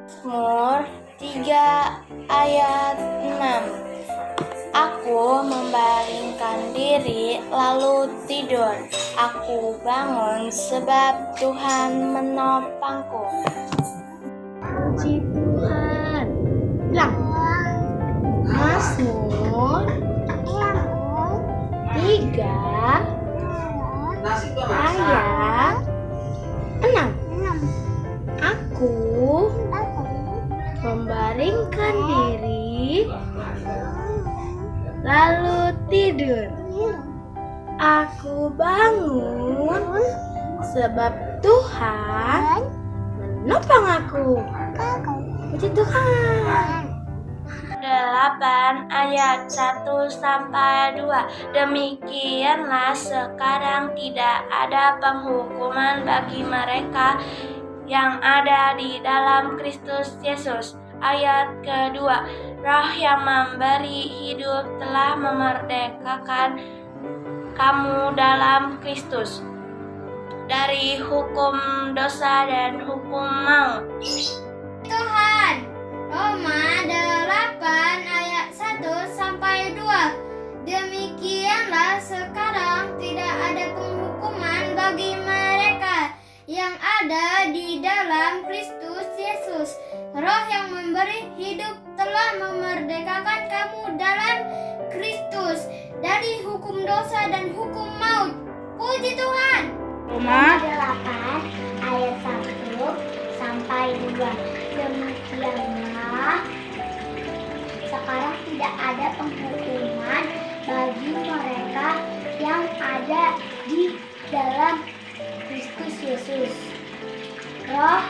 Mazmur 3 ayat 6. Aku membaringkan diri lalu tidur. Aku bangun sebab Tuhan menopangku. Puji Tuhan. Bilang. Mazmur 3 ayat 6. Aku membaringkan diri lalu tidur. Aku bangun sebab Tuhan menopang aku. Puji Tuhan. 8 ayat 1 sampai 2. Demikianlah sekarang tidak ada penghukuman bagi mereka yang ada di dalam Kristus Yesus. Ayat kedua, Roh yang memberi hidup telah memerdekakan kamu dalam Kristus dari hukum dosa dan hukum maut. Tuhan, Roma 8 ayat 1 sampai 2. Demikianlah sekarang tidak ada penghukuman bagi mereka yang ada di dalam Kristus Yesus. Roh yang memberi hidup telah memerdekakan kamu dalam Kristus dari hukum dosa dan hukum maut. Puji Tuhan. Roma 8 ayat 1 sampai 2. Demikianlah sekarang tidak ada penghukuman bagi mereka yang ada di dalam Kristus Yesus. Roh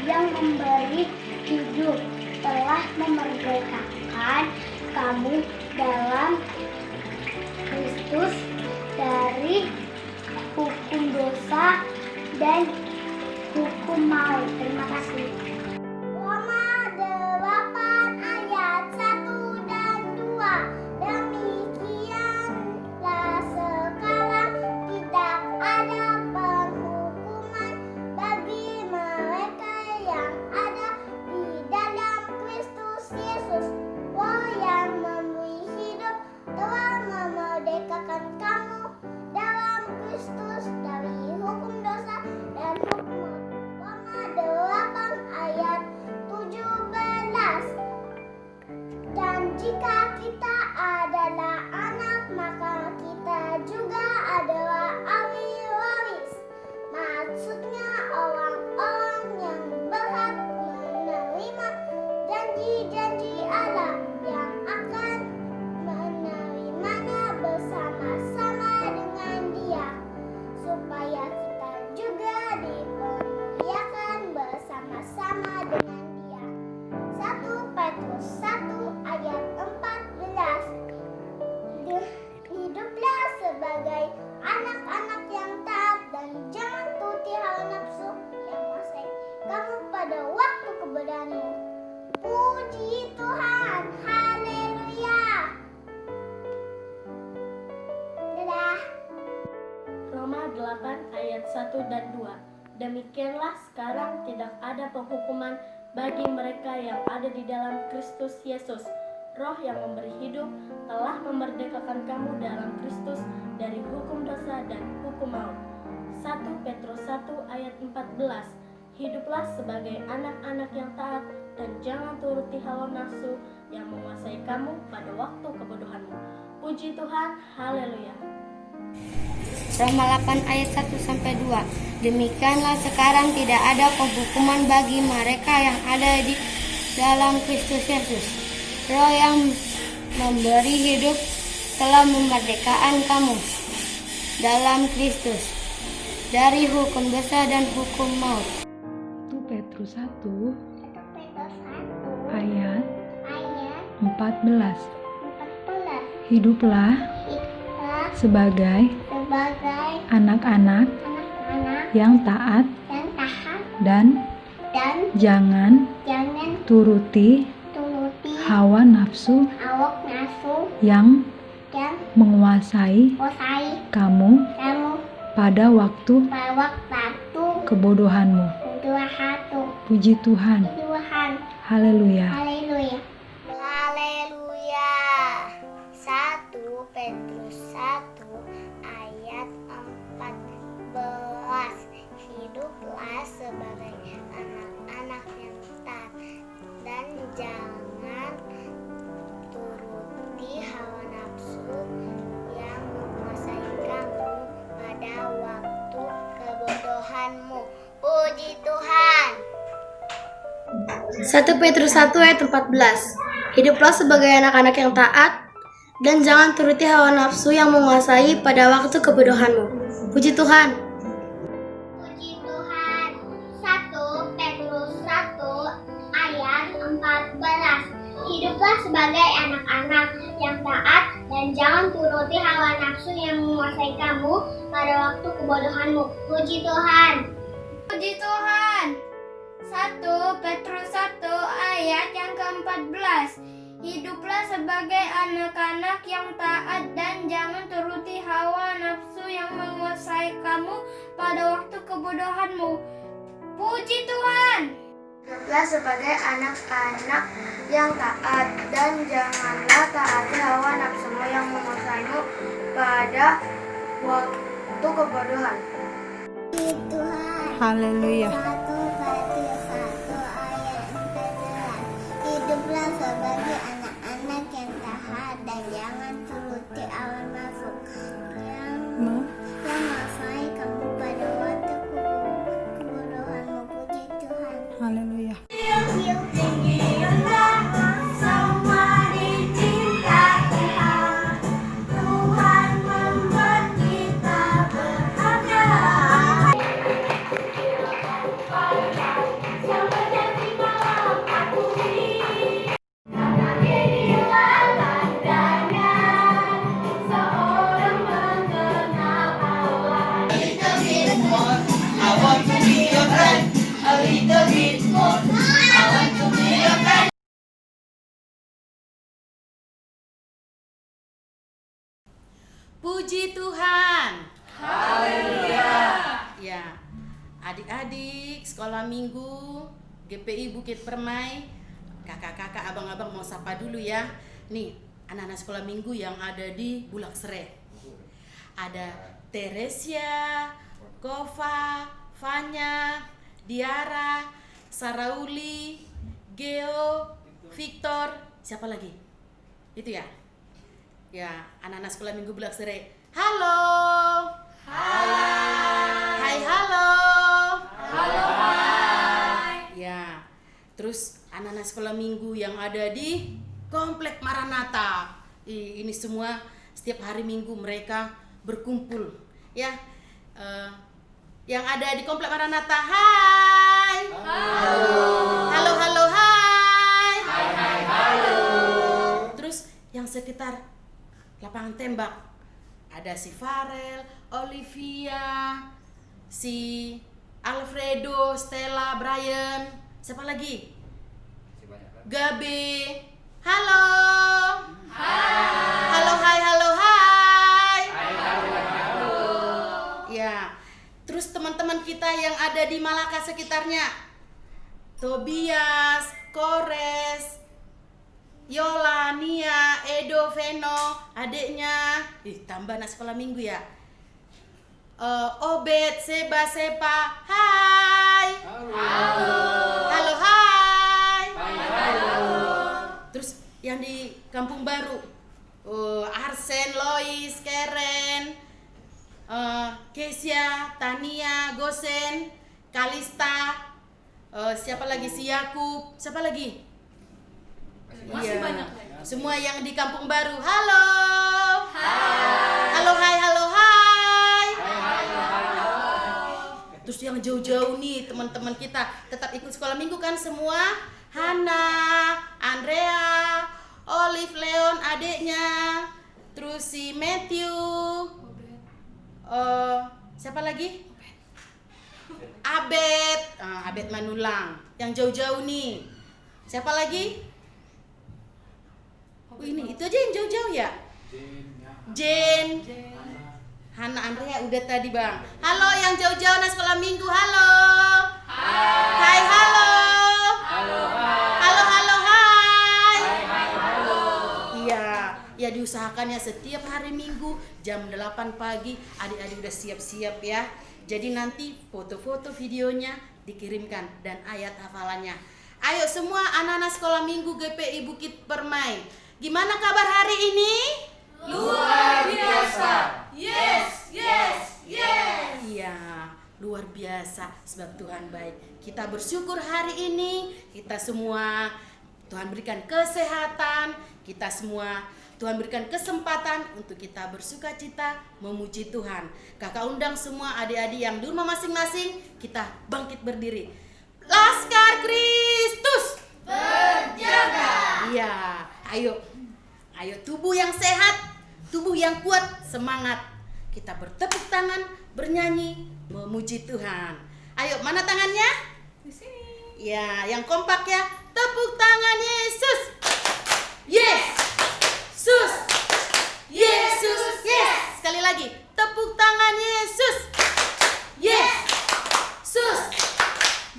yang memberi hidup telah memerdekakan kamu dalam Kristus dari hukum dosa dan hukum maut. Terima kasih. Roma 8 ayat 1 dan 2. Demikianlah sekarang tidak ada penghukuman bagi mereka yang ada di dalam Kristus Yesus. Roh yang memberi hidup telah memerdekakan kamu dalam Kristus dari hukum dosa dan hukum maut. Roma 8 ayat 17. Dan jika kita adalah anak, maka kita juga adalah ahli waris. Maksudnya orang-orang yang berhak menerima janji-janji Allah yang akan menerimanya bersama-sama dengan Dia, supaya kita juga dipermuliakan bersama-sama dengan Dia. 1 Petrus 1 ayat 14. Hiduplah sebagai anak-anak yang taat dan jangan turuti hawa nafsu yang menguasai kamu pada waktu kebodohanmu. Puji Tuhan, haleluya. Dadah. Roma 8 ayat 1 dan 2. Demikianlah sekarang tidak ada penghukuman bagi mereka yang ada di dalam Kristus Yesus. Roh yang memberi hidup telah memerdekakan kamu dalam Kristus dari hukum dosa dan hukum maut. 1 Petrus 1 ayat 14. Hiduplah sebagai anak-anak yang taat dan jangan turuti hawa nafsu yang menguasai kamu pada waktu kebodohanmu. Puji Tuhan, haleluya. Roma 8 ayat 1 sampai 2. Demikianlah sekarang tidak ada penghukuman bagi mereka yang ada di dalam Kristus Yesus. Roh yang memberi hidup telah memerdekakan kamu dalam Kristus dari hukum dosa dan hukum maut. 1 Petrus 1 ayat 14. Hiduplah sebagai anak-anak yang taat dan jangan turuti hawa nafsu yang menguasai kamu pada waktu kebodohanmu. Puji Tuhan. Haleluya. Haleluya. Haleluya. 1 Petrus 1 ayat 14. Hiduplah sebagai anak-anak yang taat dan jangan turuti hawa nafsu yang menguasai kamu pada waktu kebodohanmu. Puji Tuhan. 1 Petrus 1 ayat 14. Hiduplah sebagai anak-anak yang taat dan jangan turuti hawa nafsu yang menguasai pada waktu kebodohanmu. Puji Tuhan. Puji Tuhan. 1 Petrus 1 ayat 14. Hiduplah sebagai anak-anak yang taat dan jangan turuti hawa nafsu yang menguasai kamu pada waktu kebodohanmu. Puji Tuhan. Puji Tuhan. 1 Petrus 1 ayat yang ke-14. Hiduplah sebagai anak-anak yang taat dan jangan turuti hawa nafsu yang menguasai kamu pada waktu kebodohanmu. Puji Tuhan. Hiduplah sebagai anak-anak yang taat dan janganlah taati hawa nafsumu yang menguasaimu pada waktu kebodohan. Puji Tuhan. Haleluya. 1 Petrus 1 ayat 14. Hiduplah sebagai anak-anak yang taat dan jangan turuti hawa nafsu yang menguasai kamu pada waktu kebodohanmu. Puji Tuhan. Haleluya. Semua dicinta Tuhan. Tuhan membuat kita berharga. Puji Tuhan. Haleluya. Ya, adik-adik sekolah minggu GPI Bukit Permai, kakak-kakak, abang-abang mau sapa dulu ya. Nih, anak-anak sekolah minggu yang ada di Bulak Sere. Ada Teresia, Kova, Fanya, Diara, Sarauli, Geo, Victor, siapa lagi? Itu ya? Ya, anak-anak sekolah minggu Bulak Sere. Halo. Hai, halo. Hai. Ya, terus anak-anak sekolah minggu yang ada di Komplek Maranatha. Ini semua setiap hari minggu mereka berkumpul. Ya, yang ada di Komplek Maranatha. Hai. Halo, halo, hai. Halo. Terus yang sekitar lapangan tembak ada si Farel, Olivia, si Alfredo, Stella, Brian, siapa lagi? Gabe. Halo. Halo, hai, halo, hai. Ya, terus teman-teman kita yang ada di Malaka sekitarnya, Tobias, Kores, Yola, Nia, Edo, Veno, adiknya, tambah anak sekolah minggu ya. Obed, Seba, Sepa, hai. Halo, hai. Terus yang di Kampung Baru, Arsen, Lois, Keren, Kesia, Tania, Gosen, Kalista, siapa lagi, si Yakub, siapa lagi? Masih banyak. Semua yang di Kampung Baru. Halo. Halo, hai, halo, hai. Terus yang jauh-jauh nih teman-teman kita tetap ikut sekolah minggu kan semua? Hana, Andrea, Olive, Leon adiknya, terus si Matthew, siapa lagi? Abed, Abed Manulang. Yang jauh-jauh nih. Siapa lagi? Oh ini, itu aja yang jauh-jauh ya? Jane, Hana Andrea udah tadi Bang. Halo yang jauh-jauh anak sekolah minggu, halo. Hai, halo. Halo, hai. Iya, ya diusahakan ya setiap hari Minggu jam 8 pagi adik-adik udah siap-siap ya. Jadi nanti foto-foto videonya dikirimkan dan ayat hafalannya. Ayo semua anak-anak sekolah minggu GPI Bukit Permai. Gimana kabar hari ini? Luar biasa. Yes. Iya, luar biasa sebab Tuhan baik. Kita bersyukur hari ini kita semua Tuhan berikan kesehatan, kita semua Tuhan berikan kesempatan untuk kita bersukacita memuji Tuhan. Kakak undang semua adik-adik yang di rumah masing-masing, kita bangkit berdiri. Laskar Kristus berjaga. Iya, ayo tubuh yang sehat, tubuh yang kuat, semangat. Kita bertepuk tangan, bernyanyi, memuji Tuhan. Ayo, mana tangannya? Di sini. Ya, yang kompak ya. Tepuk tangan Yesus. Yes. Sus. Yesus. Yes. Sekali lagi. Tepuk tangan Yesus. Yes. Sus.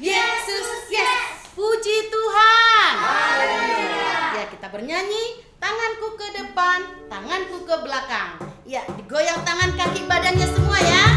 Yesus. Yes. Puji Tuhan. Ya, kita bernyanyi. Tanganku ke depan, tanganku ke belakang. Ya, digoyang tangan kaki badannya semua ya.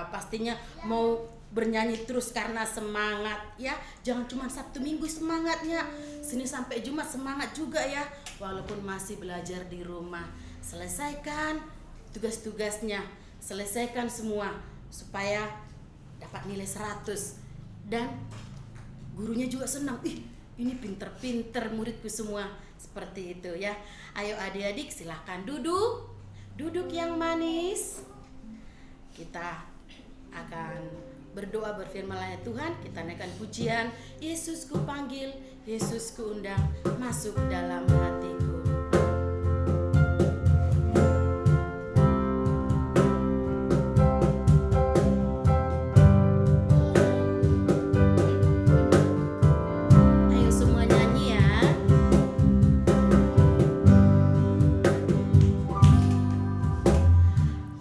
Pastinya mau bernyanyi terus karena semangat ya. Jangan cuma Sabtu Minggu semangatnya, Senin sampai Jumat semangat juga ya. Walaupun masih belajar di rumah, selesaikan tugas-tugasnya, selesaikan semua supaya dapat nilai 100 dan gurunya juga senang. Ini pinter-pinter muridku semua, seperti itu ya. Ayo adik-adik silahkan duduk yang manis. Kita akan berdoa berfirmanlah Tuhan, kita naikkan pujian. Yesus ku panggil, Yesus ku undang, masuk dalam hatiku. Ayo semua nyanyi ya.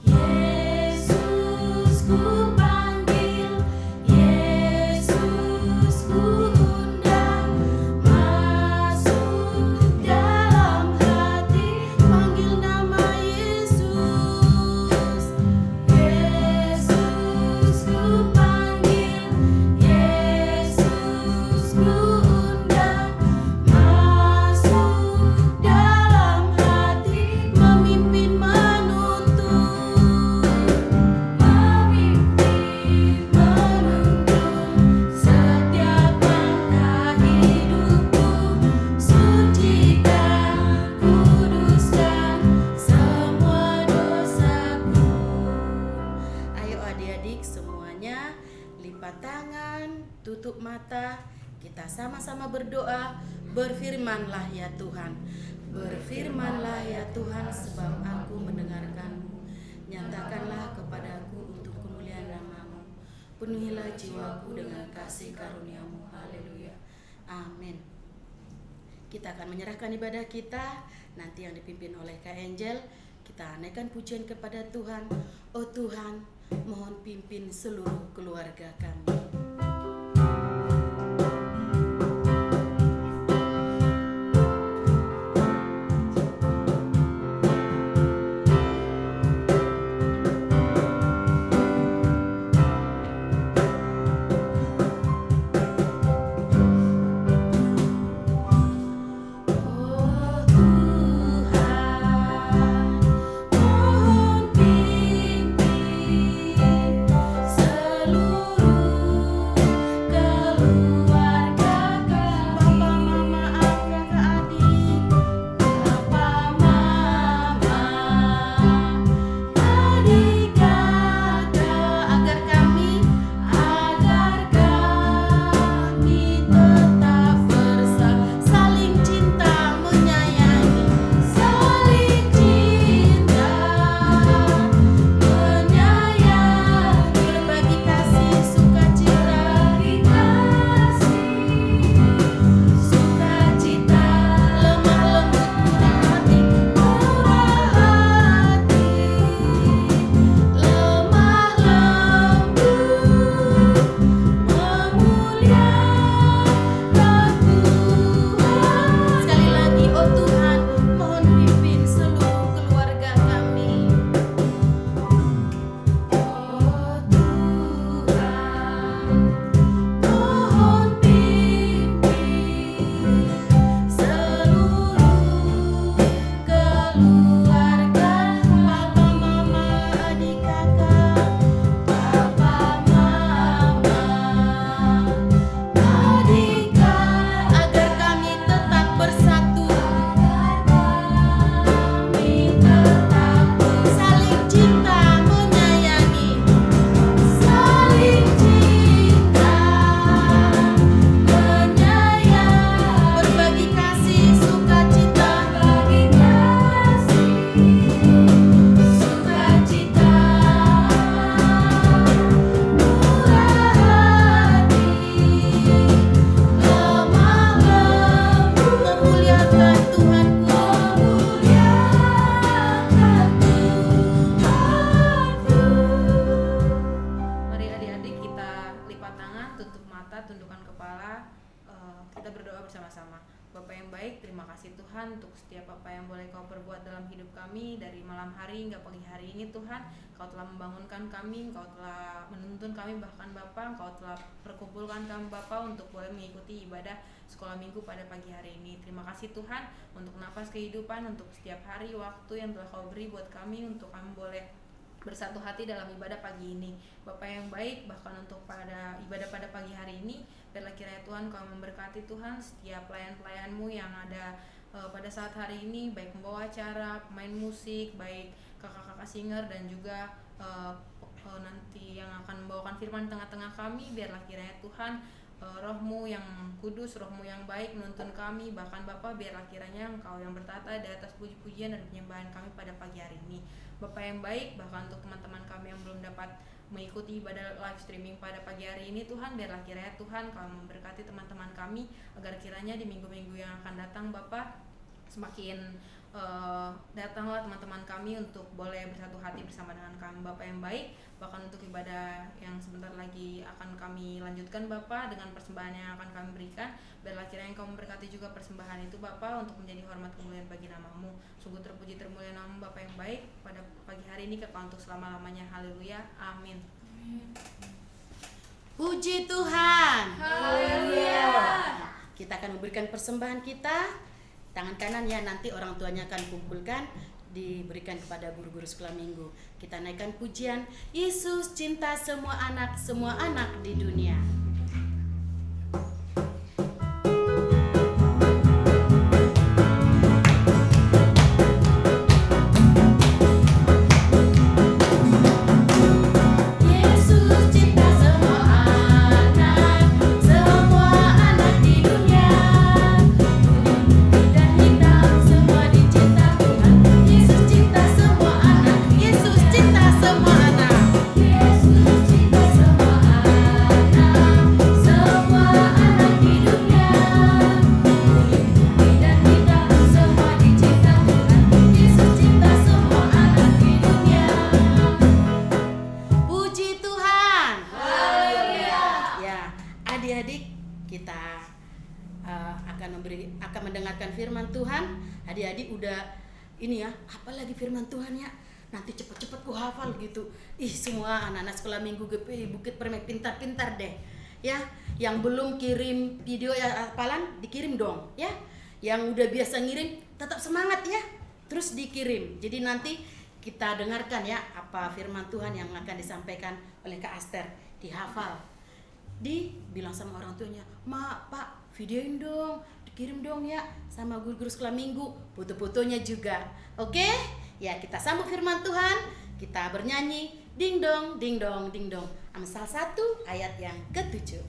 Yesus ku panggil, Yesus ku undang, masuk dalam mata, kita sama-sama berdoa. Berfirmanlah ya Tuhan, berfirmanlah ya Tuhan, sebab aku mendengarkanmu. Nyatakanlah kepadaku untuk kemuliaan nama-Mu. Penuhilah jiwaku dengan kasih karunia-Mu. Haleluya. Amin. Kita akan menyerahkan ibadah kita nanti yang dipimpin oleh Kak Angel. Kita naikkan pujian kepada Tuhan. Oh Tuhan, mohon pimpin seluruh keluarga kami. Tuhan untuk setiap apa yang boleh Kau perbuat dalam hidup kami dari malam hari hingga pagi hari ini. Tuhan, Kau telah membangunkan kami, Kau telah menuntun kami, bahkan Bapa, Kau telah perkumpulkan kami Bapa untuk boleh mengikuti ibadah sekolah minggu pada pagi hari ini. Terima kasih Tuhan untuk nafas kehidupan, untuk setiap hari waktu yang telah Kau beri buat kami untuk kami boleh bersatu hati dalam ibadah pagi ini. Bapa yang baik, bahkan untuk pada ibadah pada pagi hari ini, biarlah kiranya Tuhan Kau memberkati Tuhan setiap pelayan-pelayan-Mu yang ada pada saat hari ini, baik pembawa acara, pemain musik, baik kakak-kakak singer, dan juga nanti yang akan membawakan firman tengah-tengah kami. Biarlah kiranya Tuhan Roh-Mu yang kudus, Roh-Mu yang baik menuntun kami, bahkan Bapa, biarlah kiranya Engkau yang bertata di atas puji-pujian dan penyembahan kami pada pagi hari ini. Bapa yang baik, bahkan untuk teman-teman kami yang belum dapat mengikuti ibadah live streaming pada pagi hari ini, Tuhan, biarlah kiranya Tuhan Kau memberkati teman-teman kami, agar kiranya di minggu-minggu yang akan datang Bapa, semakin datanglah teman-teman kami untuk boleh bersatu hati bersama dengan kami, Bapa yang baik. Bahkan untuk ibadah yang sebentar lagi akan kami lanjutkan Bapa, dengan persembahan yang akan kami berikan, biarlah kiranya Engkau memberkati juga persembahan itu Bapa, untuk menjadi hormat kemuliaan bagi nama-Mu. Sungguh terpuji termulia nama-Mu Bapa yang baik pada pagi hari ini, kekal untuk selama-lamanya. Haleluya, amin. Puji Tuhan. Haleluya. Kita akan memberikan persembahan kita. Tangan kanan ya, nanti orang tuanya akan kumpulkan, diberikan kepada guru-guru sekolah minggu. Kita naikkan pujian, Yesus cinta semua anak di dunia. Yesus cinta semua anak di dunia. adik-adik udah ini ya, apalagi firman Tuhan ya, nanti cepet-cepet ku hafal gitu. Semua anak-anak sekolah minggu GPI Bukit Permai pintar-pintar deh ya. Yang belum kirim video ya hafalan dikirim dong ya. Yang udah biasa ngirim tetap semangat ya, terus dikirim. Jadi nanti kita dengarkan ya apa firman Tuhan yang akan disampaikan oleh Kak Aster, dihafal, dibilang sama orang tuanya, "Ma, Pak, videoin dong, dikirim dong ya sama guru-guru sekolah minggu, foto-fotonya juga." Oke? Ya, kita sambut firman Tuhan, kita bernyanyi ding dong, ding dong, ding dong. Amsal 1 ayat yang ke-7.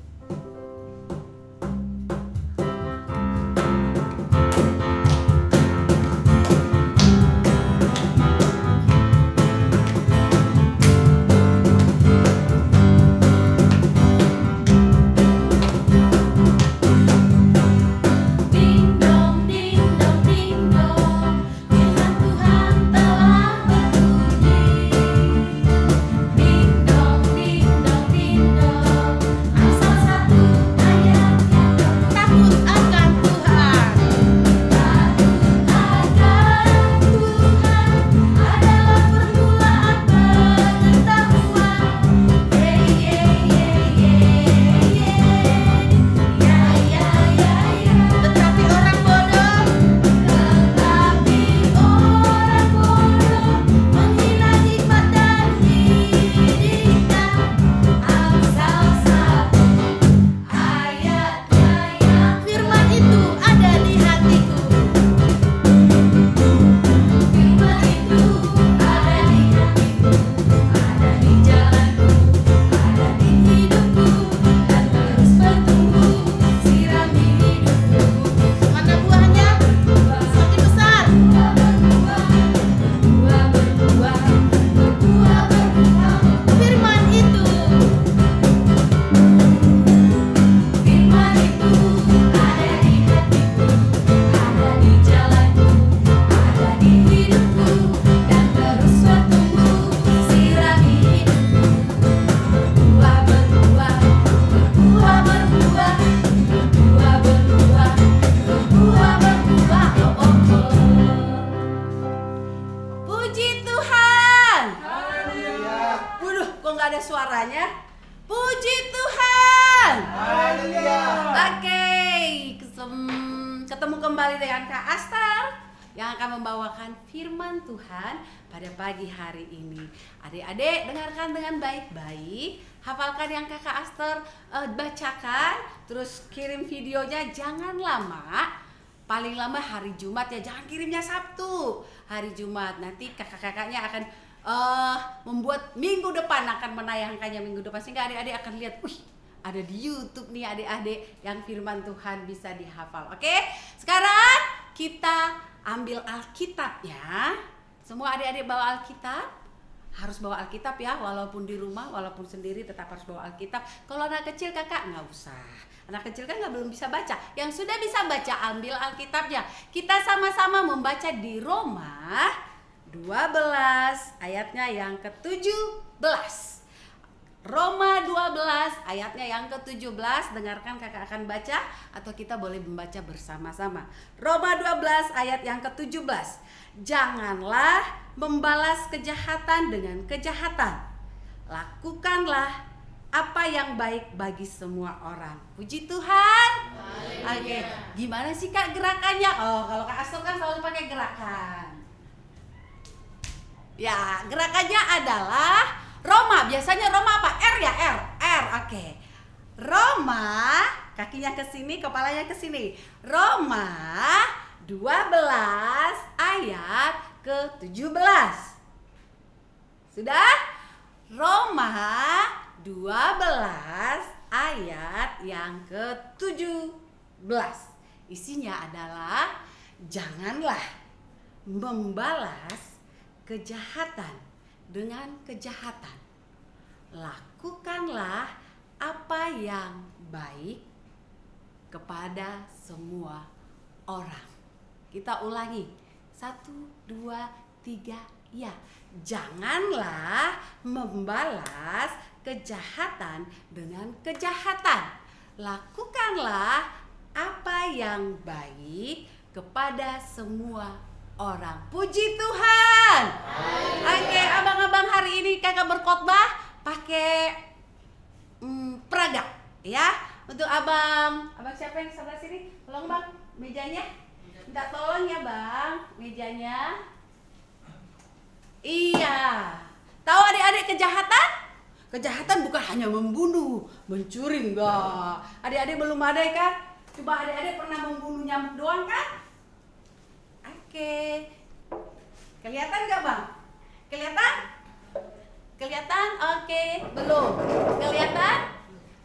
Ketemu kembali dengan Kak Aster yang akan membawakan firman Tuhan pada pagi hari ini. Adik-adik dengarkan dengan baik-baik, hafalkan yang Kakak Aster bacakan, terus kirim videonya jangan lama, paling lama hari Jumat ya, jangan kirimnya Sabtu, hari Jumat. Nanti kakak-kakaknya akan membuat minggu depan, akan menayangkannya minggu depan, sehingga adik-adik akan lihat, ada di YouTube nih adik-adik yang firman Tuhan bisa dihafal. Oke, sekarang kita ambil Alkitab ya. Semua adik-adik bawa Alkitab, harus bawa Alkitab ya, walaupun di rumah, walaupun sendiri tetap harus bawa Alkitab. Kalau anak kecil kakak nggak usah, anak kecil kan belum bisa baca. Yang sudah bisa baca ambil Alkitabnya. Kita sama-sama membaca di Roma 12 ayatnya yang ke-17. Roma 12 ayatnya yang ke-17, dengarkan kakak akan baca atau kita boleh membaca bersama-sama. Roma 12 ayat yang ke-17. Janganlah membalas kejahatan dengan kejahatan. Lakukanlah apa yang baik bagi semua orang. Puji Tuhan. Oke, gimana sih Kak gerakannya? Kalau Kak Aster kan selalu pakai gerakan. Ya, gerakannya adalah Roma, biasanya Roma apa? R ya, R. Oke. Roma, kakinya ke sini, kepalanya ke sini. Roma 12 ayat ke-17. Sudah? Roma 12 ayat yang ke-17. Isinya adalah janganlah membalas kejahatan dengan kejahatan. Lakukanlah apa yang baik kepada semua orang. Kita ulangi. 1, 2, 3, ya. Janganlah membalas kejahatan dengan kejahatan. Lakukanlah apa yang baik kepada semua orang. Puji Tuhan. Oke, abang-abang hari ini kakak berkhotbah pakai peragak ya. Untuk abang siapa yang sebelah sini? Tolong bang, mejanya. Minta tolong ya bang, mejanya. Iya. Tahu adik-adik kejahatan? Kejahatan bukan hanya membunuh, mencuri enggak. Adik-adik belum ada kan? Coba adik-adik pernah membunuh nyamuk doang kan? Oke. Kelihatan nggak bang? Kelihatan? Kelihatan? Oke. Belum. Kelihatan?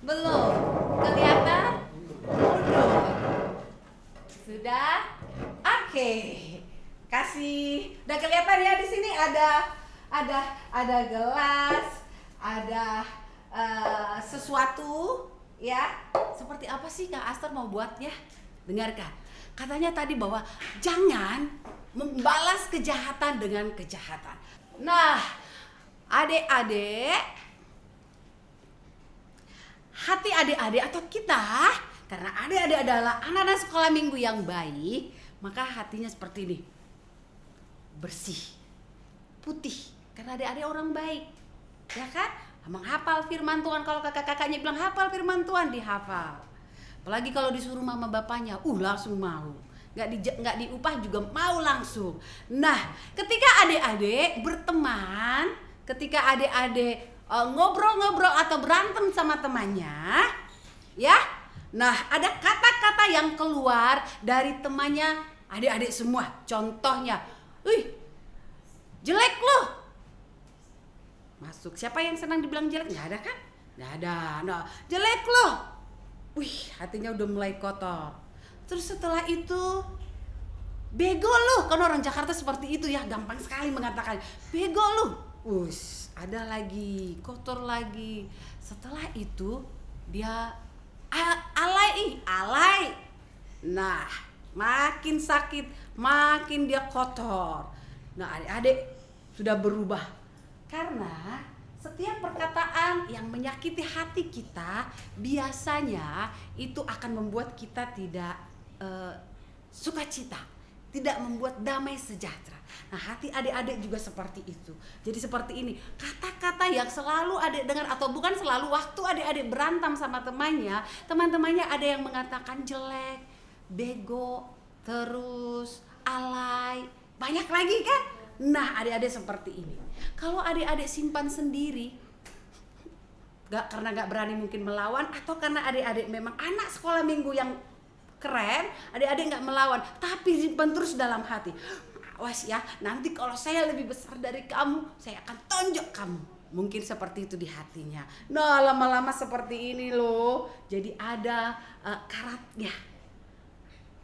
Belum. Kelihatan? Belum. Sudah? Oke. Kasih. Udah kelihatan ya di sini ada gelas, ada sesuatu ya. Seperti apa sih Kak Aster mau buatnya? Dengarkan. Katanya tadi bahwa jangan membalas kejahatan dengan kejahatan. Nah, adik-adik, hati adik-adik atau kita, karena adik-adik adalah anak-anak sekolah minggu yang baik, maka hatinya seperti ini. Bersih, putih, karena adik-adik orang baik. Ya kan? Menghafal firman Tuhan. Kalau kakak-kakaknya bilang hafal firman Tuhan, dihafal. Apalagi kalau disuruh mama bapaknya, langsung mau. Nggak diupah juga mau langsung. Nah, ketika adik-adik berteman, ketika adik-adik ngobrol-ngobrol atau berantem sama temannya, ya. Nah, ada kata-kata yang keluar dari temannya adik-adik semua. Contohnya, jelek loh. Masuk. Siapa yang senang dibilang jelek? Nggak ada kan? Nggak ada. Nah, jelek loh. Hatinya udah mulai kotor. Terus setelah itu, bego lu. Kan orang Jakarta seperti itu ya, gampang sekali mengatakan bego lu. Ada lagi, kotor lagi. Setelah itu dia alay. Nah, makin sakit, makin dia kotor. Nah, adik-adik sudah berubah. Karena setiap perkataan yang menyakiti hati kita biasanya itu akan membuat kita tidak sukacita, tidak membuat damai sejahtera. Nah, hati adik-adik juga seperti itu. Jadi seperti ini, kata-kata yang selalu adik dengar atau bukan selalu, waktu adik-adik berantem sama teman-temannya ada yang mengatakan jelek, bego, terus alay, banyak lagi kan? Nah, adik-adik seperti ini. Kalau adik-adik simpan sendiri, karena gak berani mungkin melawan, atau karena adik-adik memang anak sekolah minggu yang keren, adik-adik gak melawan, tapi simpan terus dalam hati. Awas ya, nanti kalau saya lebih besar dari kamu, saya akan tonjok kamu. Mungkin seperti itu di hatinya. Nah, lama-lama seperti ini loh. Jadi ada karatnya.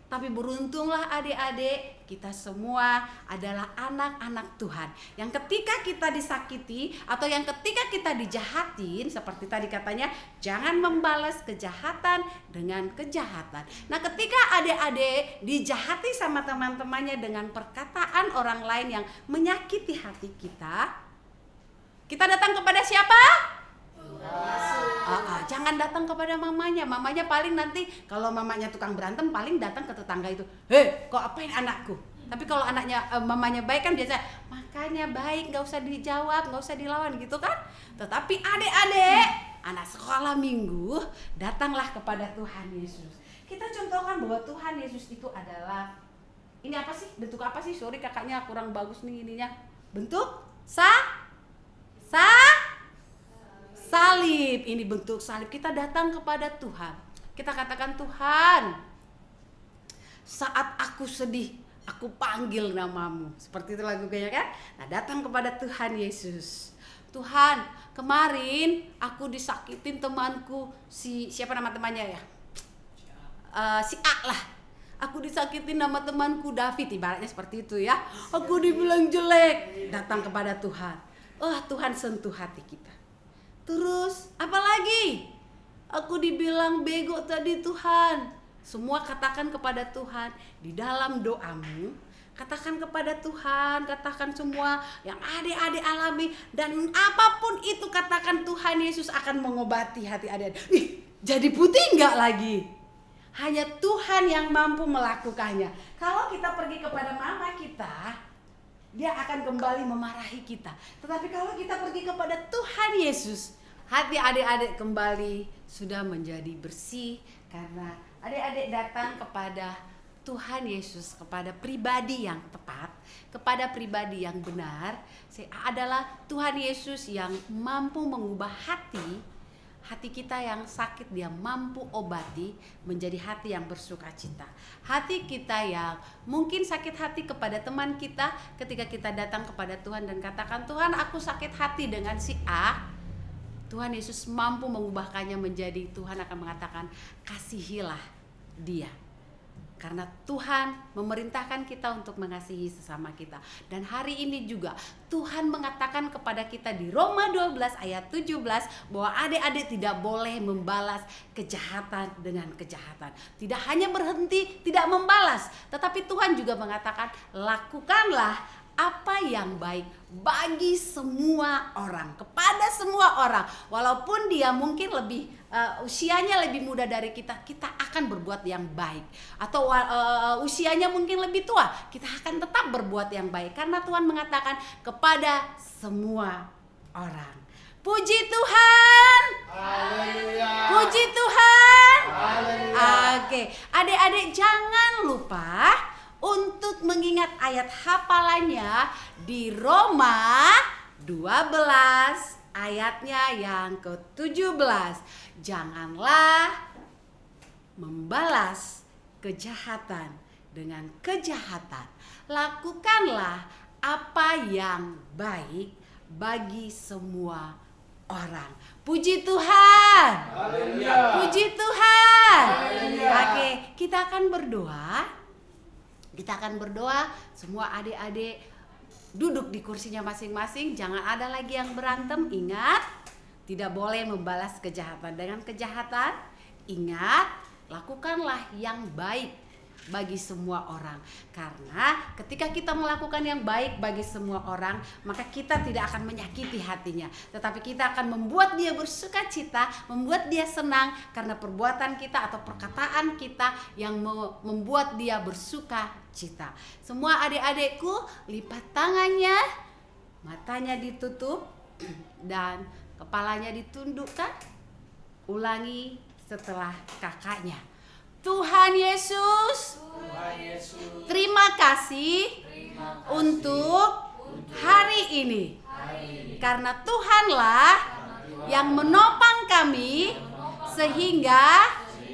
Tapi beruntunglah adik-adik, kita semua adalah anak-anak Tuhan. Yang ketika kita disakiti atau yang ketika kita dijahatin, seperti tadi katanya, jangan membalas kejahatan dengan kejahatan. Nah, ketika adik-adik dijahati sama teman-temannya dengan perkataan orang lain yang menyakiti hati kita datang kepada siapa? Jangan datang kepada mamanya. Mamanya paling nanti kalau mamanya tukang berantem paling datang ke tetangga itu. Kok apain anakku? Tapi kalau mamanya baik kan biasa, makanya baik, nggak usah dijawab, nggak usah dilawan gitu kan. Tetapi adik-adik, anak sekolah minggu, datanglah kepada Tuhan Yesus. Kita contohkan bahwa Tuhan Yesus itu adalah, ini apa sih? Bentuk apa sih? Sorry kakaknya kurang bagus nih ininya. Bentuk salib. Ini bentuk salib. Kita datang kepada Tuhan. Kita katakan, Tuhan, saat aku sedih, aku panggil namamu. Seperti itu lagunya kan? Nah, datang kepada Tuhan Yesus. Tuhan, kemarin aku disakitin temanku, siapa nama temannya ya? Si A lah. Aku disakitin nama temanku David, ibaratnya seperti itu ya. Aku dibilang jelek. Datang kepada Tuhan. Tuhan sentuh hati kita. Terus apa lagi? Aku dibilang bego tadi Tuhan. Semua katakan kepada Tuhan di dalam doamu. Katakan kepada Tuhan, katakan semua yang adik-adik alami, dan apapun itu katakan, Tuhan Yesus akan mengobati hati adik-adik. Jadi putih enggak lagi? Hanya Tuhan yang mampu melakukannya. Kalau kita pergi kepada mama kita, dia akan kembali memarahi kita. Tetapi kalau kita pergi kepada Tuhan Yesus, hati adik-adik kembali sudah menjadi bersih. Karena adik-adik datang kepada Tuhan Yesus, kepada pribadi yang tepat, kepada pribadi yang benar. Adalah Tuhan Yesus yang mampu mengubah hati kita yang sakit. Dia mampu obati menjadi hati yang bersukacita. Hati kita yang mungkin sakit hati kepada teman kita, ketika kita datang kepada Tuhan dan katakan, Tuhan aku sakit hati dengan si A, Tuhan Yesus mampu mengubahkannya menjadi, Tuhan akan mengatakan, kasihilah dia. Karena Tuhan memerintahkan kita untuk mengasihi sesama kita. Dan hari ini juga Tuhan mengatakan kepada kita di Roma 12 ayat 17 bahwa adik-adik tidak boleh membalas kejahatan dengan kejahatan. Tidak hanya berhenti tidak membalas, tetapi Tuhan juga mengatakan lakukanlah apa yang baik bagi semua orang, kepada semua orang. Walaupun dia mungkin lebih usianya lebih muda dari kita, kita akan berbuat yang baik. Atau usianya mungkin lebih tua, kita akan tetap berbuat yang baik. Karena Tuhan mengatakan kepada semua orang. Puji Tuhan. Haleluya. Puji Tuhan. Haleluya. Oke, adik-adik jangan lupa untuk mengingat ayat hafalannya di Roma 12 ayatnya yang ke-17. Janganlah membalas kejahatan dengan kejahatan. Lakukanlah apa yang baik bagi semua orang. Puji Tuhan. Haleluya. Puji Tuhan. Haleluya. Oke, kita akan berdoa. Kita akan berdoa, semua adik-adik duduk di kursinya masing-masing. Jangan ada lagi yang berantem. Ingat, tidak boleh membalas kejahatan dengan kejahatan. Ingat, lakukanlah yang baik bagi semua orang. Karena ketika kita melakukan yang baik bagi semua orang, maka kita tidak akan menyakiti hatinya, tetapi kita akan membuat dia bersukacita, membuat dia senang karena perbuatan kita atau perkataan kita yang membuat dia bersukacita. Semua adik-adikku lipat tangannya, matanya ditutup dan kepalanya ditundukkan. Ulangi setelah kakaknya. Tuhan Yesus, terima kasih untuk hari ini. Karena Tuhanlah yang menopang kami sehingga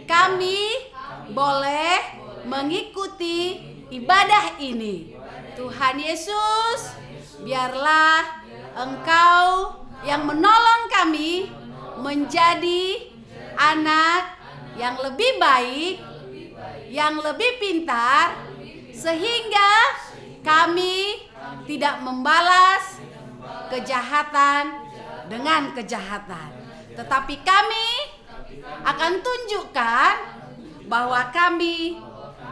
kami boleh mengikuti ibadah ini. Tuhan Yesus, biarlah Engkau yang menolong kami menjadi anak yang lebih baik, yang lebih pintar, sehingga kami tidak membalas kejahatan dengan kejahatan, tetapi kami akan tunjukkan bahwa kami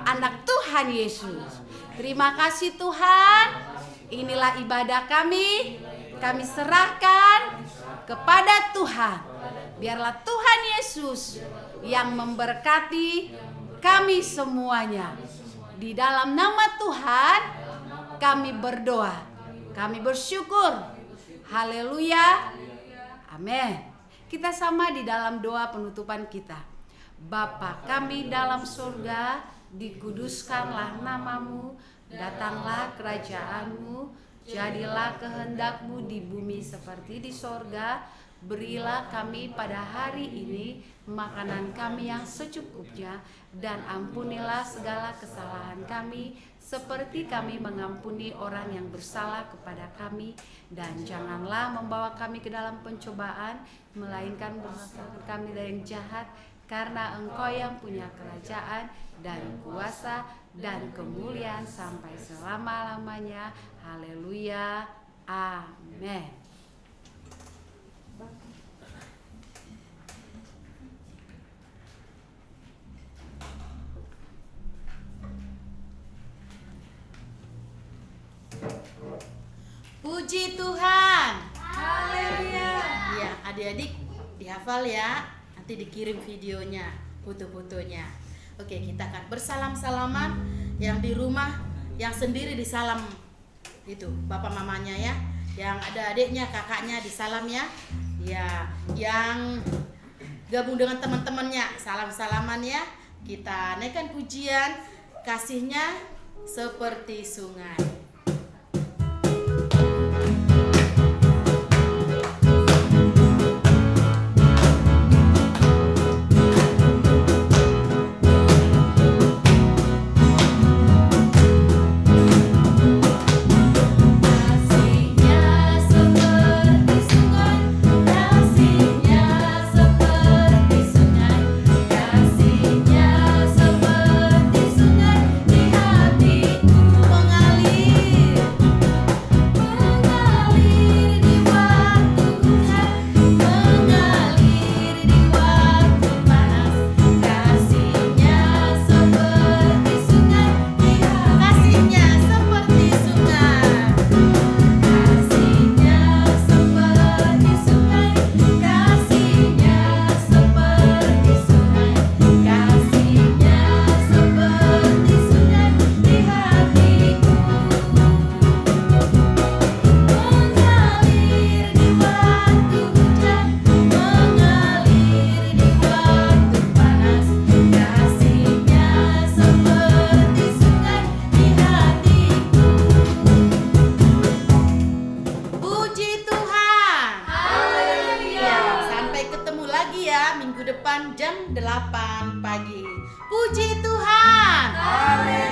anak Tuhan Yesus. Terima kasih Tuhan, inilah ibadah kami serahkan kepada Tuhan. Biarlah Tuhan Yesus yang memberkati kami semuanya. Di dalam nama Tuhan kami berdoa, kami bersyukur. Haleluya. Amin. Kita sama di dalam doa penutupan kita. Bapa kami dalam surga, dikuduskanlah namamu, datanglah kerajaanmu, jadilah kehendak-Mu di bumi seperti di sorga. Berilah kami pada hari ini makanan kami yang secukupnya, dan ampunilah segala kesalahan kami seperti kami mengampuni orang yang bersalah kepada kami, dan janganlah membawa kami ke dalam pencobaan, melainkan bebaskanlah kami dari yang jahat, karena Engkau yang punya kerajaan dan kuasa dan kemuliaan sampai selama-lamanya. Haleluya. Amin. Puji Tuhan. Haleluya. Ya, adik-adik dihafal ya. Nanti dikirim videonya, foto-fotonya. Oke, kita akan bersalam-salaman. Yang di rumah, yang sendiri disalam itu bapak mamanya ya. Yang ada adiknya, kakaknya disalam ya. Ya, yang gabung dengan teman-temannya salam-salaman ya. Kita naikkan pujian, kasihnya seperti sungai. Minggu depan jam 8 pagi. Puji Tuhan. Haleluya.